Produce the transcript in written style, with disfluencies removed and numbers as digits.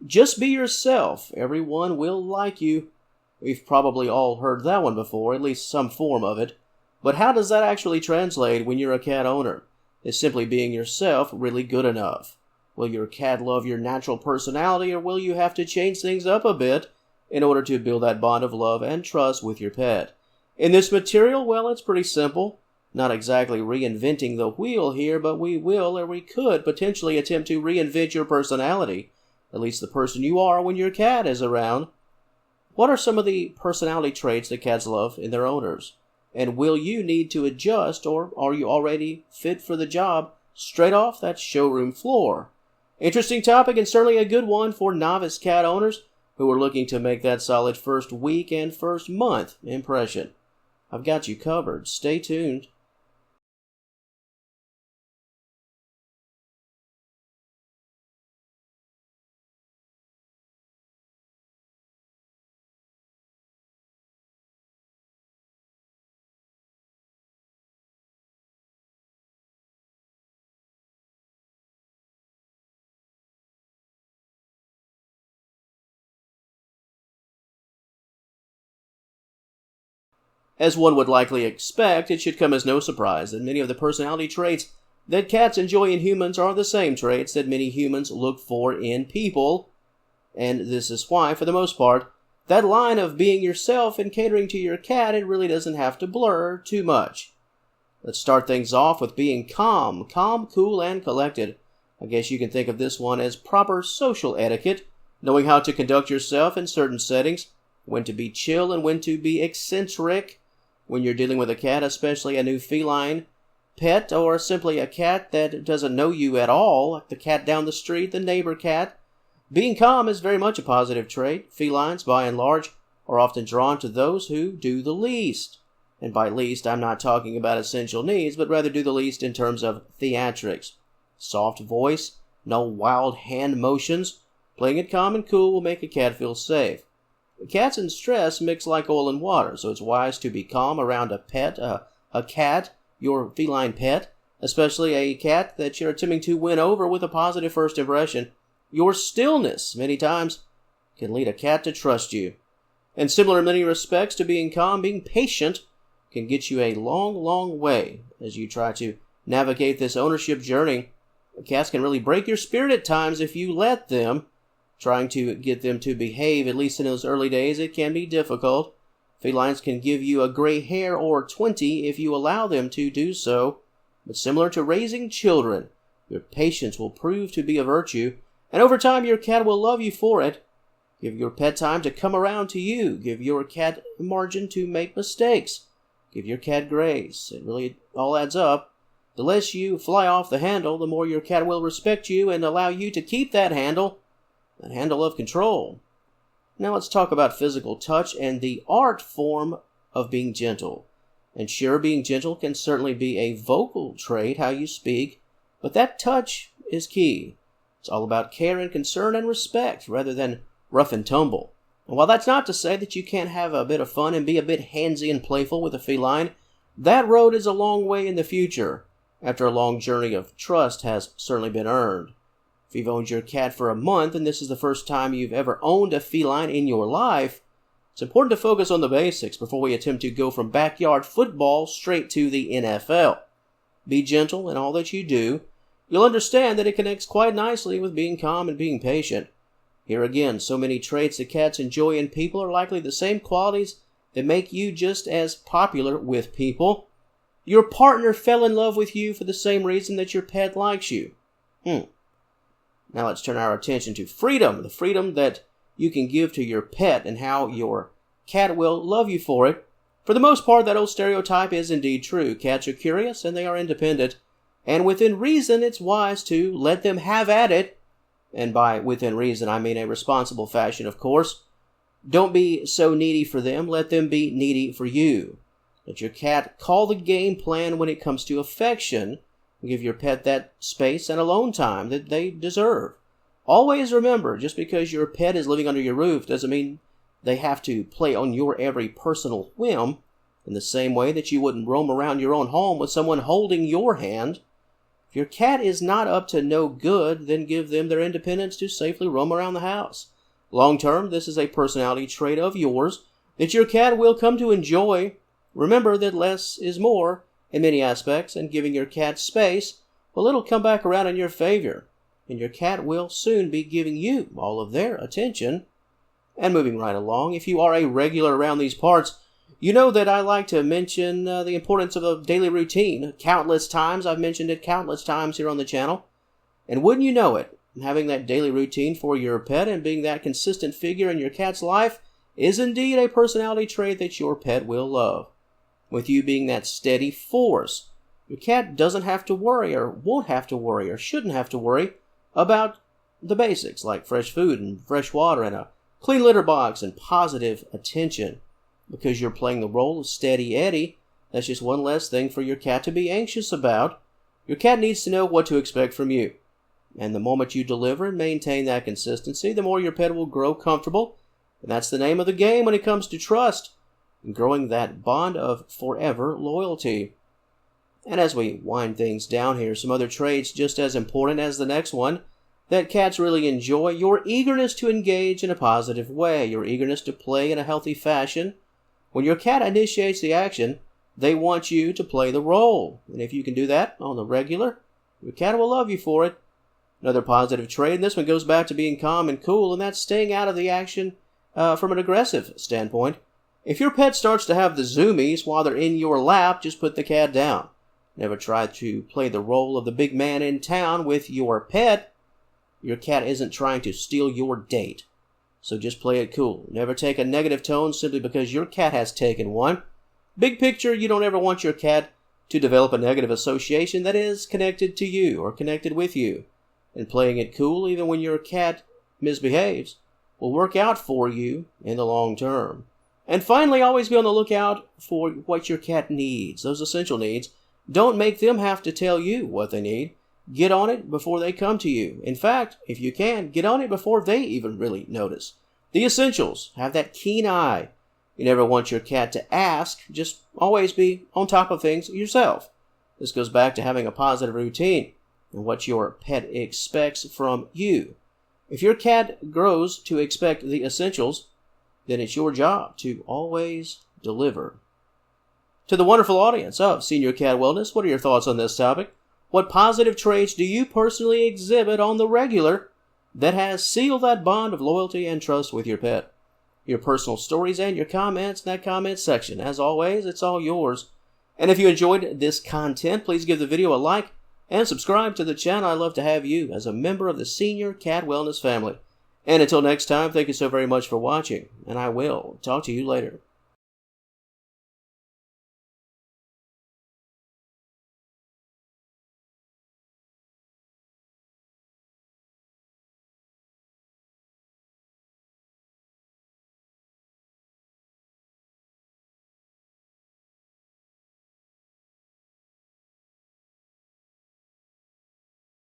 Just be yourself. Everyone will like you. We've probably all heard that one before, at least some form of it. But how does that actually translate when you're a cat owner? Is simply being yourself really good enough? Will your cat love your natural personality, or will you have to change things up a bit in order to build that bond of love and trust with your pet? In this material, well, it's pretty simple. Not exactly reinventing the wheel here, but we will, or we could, potentially attempt to reinvent your personality, at least the person you are when your cat is around. What are some of the personality traits that cats love in their owners? And will you need to adjust, or are you already fit for the job straight off that showroom floor? Interesting topic, and certainly a good one for novice cat owners who are looking to make that solid first week and first month impression. I've got you covered. Stay tuned. As one would likely expect, it should come as no surprise that many of the personality traits that cats enjoy in humans are the same traits that many humans look for in people. And this is why, for the most part, that line of being yourself and catering to your cat, it really doesn't have to blur too much. Let's start things off with being calm, cool, and collected. I guess you can think of this one as proper social etiquette, knowing how to conduct yourself in certain settings, when to be chill and when to be eccentric. When you're dealing with a cat, especially a new feline pet, or simply a cat that doesn't know you at all, like the cat down the street, the neighbor cat, being calm is very much a positive trait. Felines, by and large, are often drawn to those who do the least. And by least, I'm not talking about essential needs, but rather do the least in terms of theatrics. Soft voice, no wild hand motions. Playing it calm and cool will make a cat feel safe. Cats in stress mix like oil and water, so it's wise to be calm around a pet, a cat, your feline pet, especially a cat that you're attempting to win over with a positive first impression. Your stillness, many times, can lead a cat to trust you. And similar in many respects to being calm, being patient can get you a long, long way as you try to navigate this ownership journey. Cats can really break your spirit at times if you let them. Trying to get them to behave, at least in those early days, it can be difficult. Felines can give you a gray hair or 20 if you allow them to do so. But similar to raising children, your patience will prove to be a virtue, and over time your cat will love you for it. Give your pet time to come around to you. Give your cat margin to make mistakes. Give your cat grace. It really all adds up. The less you fly off the handle, the more your cat will respect you and allow you to keep that handle of control. Now let's talk about physical touch and the art form of being gentle. And sure, being gentle can certainly be a vocal trait, how you speak, but that touch is key. It's all about care and concern and respect rather than rough and tumble. And while that's not to say that you can't have a bit of fun and be a bit handsy and playful with a feline, that road is a long way in the future, after a long journey of trust has certainly been earned. If you've owned your cat for a month and this is the first time you've ever owned a feline in your life, it's important to focus on the basics before we attempt to go from backyard football straight to the NFL. Be gentle in all that you do. You'll understand that it connects quite nicely with being calm and being patient. Here again, so many traits that cats enjoy in people are likely the same qualities that make you just as popular with people. Your partner fell in love with you for the same reason that your pet likes you. Now let's turn our attention to freedom, the freedom that you can give to your pet and how your cat will love you for it. For the most part, that old stereotype is indeed true. Cats are curious and they are independent. And within reason, it's wise to let them have at it. And by within reason, I mean a responsible fashion, of course. Don't be so needy for them. Let them be needy for you. Let your cat call the game plan when it comes to affection. Give your pet that space and alone time that they deserve. Always remember, just because your pet is living under your roof doesn't mean they have to play on your every personal whim, in the same way that you wouldn't roam around your own home with someone holding your hand. If If your cat is not up to no good, then give them their independence to safely roam around the house. Long term, this is a personality trait of yours that your cat will come to enjoy. Remember that less is more in many aspects, and giving your cat space, well, it'll come back around in your favor, and your cat will soon be giving you all of their attention. And moving right along, if you are a regular around these parts, you know that I like to mention the importance of a daily routine. Countless times, I've mentioned it countless times here on the channel. And wouldn't you know it, having that daily routine for your pet and being that consistent figure in your cat's life is indeed a personality trait that your pet will love. With you being that steady force, your cat doesn't have to worry, or won't have to worry, or shouldn't have to worry about the basics like fresh food and fresh water and a clean litter box and positive attention. Because you're playing the role of Steady Eddie, that's just one less thing for your cat to be anxious about. Your cat needs to know what to expect from you. And the moment you deliver and maintain that consistency, the more your pet will grow comfortable. And that's the name of the game when it comes to trust and growing that bond of forever loyalty. And as we wind things down here, some other traits just as important as the next one that cats really enjoy: your eagerness to engage in a positive way, your eagerness to play in a healthy fashion. When your cat initiates the action, they want you to play the role. And if you can do that on the regular, your cat will love you for it. Another positive trait, and this one goes back to being calm and cool, and that's staying out of the action from an aggressive standpoint. If your pet starts to have the zoomies while they're in your lap, just put the cat down. Never try to play the role of the big man in town with your pet. Your cat isn't trying to steal your date. So just play it cool. Never take a negative tone simply because your cat has taken one. Big picture, you don't ever want your cat to develop a negative association that is connected to you or connected with you. And playing it cool, even when your cat misbehaves, will work out for you in the long term. And finally, always be on the lookout for what your cat needs, those essential needs. Don't make them have to tell you what they need. Get on it before they come to you. In fact, if you can, get on it before they even really notice. The essentials. Have that keen eye. You never want your cat to ask. Just always be on top of things yourself. This goes back to having a positive routine and what your pet expects from you. If your cat grows to expect the essentials, then it's your job to always deliver. To the wonderful audience of Senior Cat Wellness, what are your thoughts on this topic? What positive traits do you personally exhibit on the regular that has sealed that bond of loyalty and trust with your pet? Your personal stories and your comments in that comment section. As always, it's all yours. And if you enjoyed this content, please give the video a like and subscribe to the channel. I'd love to have you as a member of the Senior Cat Wellness family. And until next time, thank you so very much for watching, and I will talk to you later.